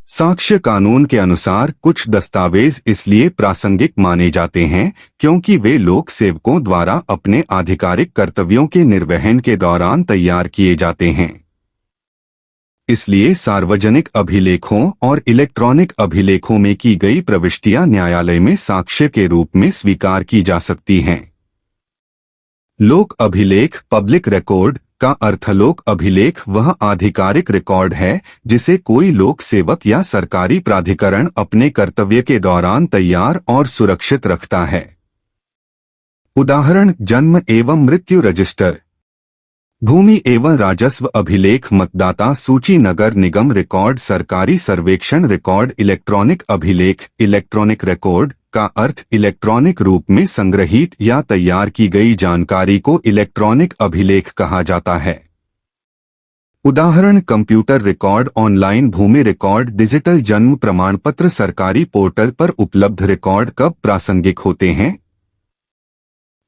साक्ष्य कानून के अनुसार कुछ दस्तावेज इसलिए प्रासंगिक माने जाते हैं क्योंकि वे लोक सेवकों द्वारा अपने आधिकारिक कर्तव्यों के निर्वहन के दौरान तैयार किए जाते हैं। इसलिए सार्वजनिक अभिलेखों और इलेक्ट्रॉनिक अभिलेखों में की गई प्रविष्टियां न्यायालय में साक्ष्य के रूप में स्वीकार की जा सकती हैं। लोक अभिलेख पब्लिक रिकॉर्ड का अर्थ लोक अभिलेख वह आधिकारिक रिकॉर्ड है जिसे कोई लोक सेवक या सरकारी प्राधिकरण अपने कर्तव्य के दौरान तैयार और सुरक्षित रखता है। उदाहरण जन्म एवं मृत्यु रजिस्टर, भूमि एवं राजस्व अभिलेख, मतदाता सूची, नगर निगम रिकॉर्ड, सरकारी सर्वेक्षण रिकॉर्ड। इलेक्ट्रॉनिक अभिलेख इलेक्ट्रॉनिक रिकॉर्ड का अर्थ इलेक्ट्रॉनिक रूप में संग्रहीत या तैयार की गई जानकारी को इलेक्ट्रॉनिक अभिलेख कहा जाता है। उदाहरण कंप्यूटर रिकॉर्ड, ऑनलाइन भूमि रिकॉर्ड, डिजिटल जन्म प्रमाण पत्र। सरकारी पोर्टल पर उपलब्ध रिकॉर्ड कब प्रासंगिक होते हैं?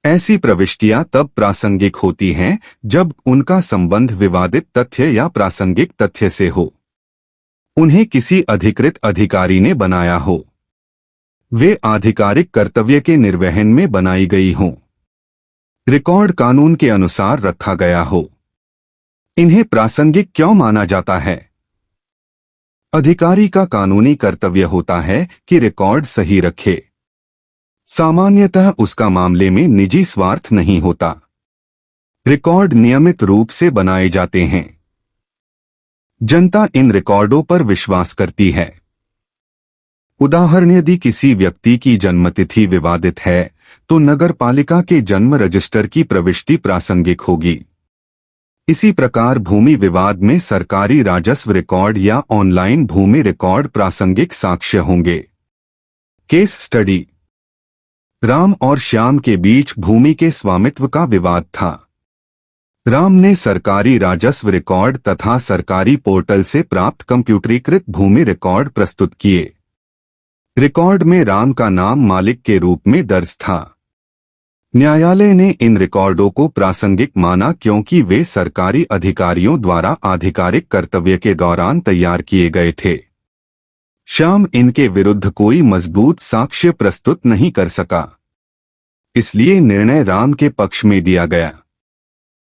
ऐसी प्रविष्टियां तब प्रासंगिक होती हैं जब उनका संबंध विवादित तथ्य या प्रासंगिक तथ्य से हो, उन्हें किसी अधिकृत अधिकारी ने बनाया हो, वे आधिकारिक कर्तव्य के निर्वहन में बनाई गई हों, रिकॉर्ड कानून के अनुसार रखा गया हो। इन्हें प्रासंगिक क्यों माना जाता है? अधिकारी का कानूनी कर्तव्य होता है कि रिकॉर्ड सही रखे। सामान्यतः उसका मामले में निजी स्वार्थ नहीं होता। रिकॉर्ड नियमित रूप से बनाए जाते हैं। जनता इन रिकॉर्डों पर विश्वास करती है। उदाहरण यदि किसी व्यक्ति की जन्मतिथि विवादित है तो नगरपालिका के जन्म रजिस्टर की प्रविष्टि प्रासंगिक होगी। इसी प्रकार भूमि विवाद में सरकारी राजस्व रिकॉर्ड या ऑनलाइन भूमि रिकॉर्ड प्रासंगिक साक्ष्य होंगे। केस स्टडी, राम और श्याम के बीच भूमि के स्वामित्व का विवाद था। राम ने सरकारी राजस्व रिकॉर्ड तथा सरकारी पोर्टल से प्राप्त कंप्यूटरीकृत भूमि रिकॉर्ड प्रस्तुत किए। रिकॉर्ड में राम का नाम मालिक के रूप में दर्ज था। न्यायालय ने इन रिकॉर्डों को प्रासंगिक माना क्योंकि वे सरकारी अधिकारियों द्वारा आधिकारिक कर्तव्य के दौरान तैयार किए गए थे। श्याम इनके विरुद्ध कोई मजबूत साक्ष्य प्रस्तुत नहीं कर सका, इसलिए निर्णय राम के पक्ष में दिया गया।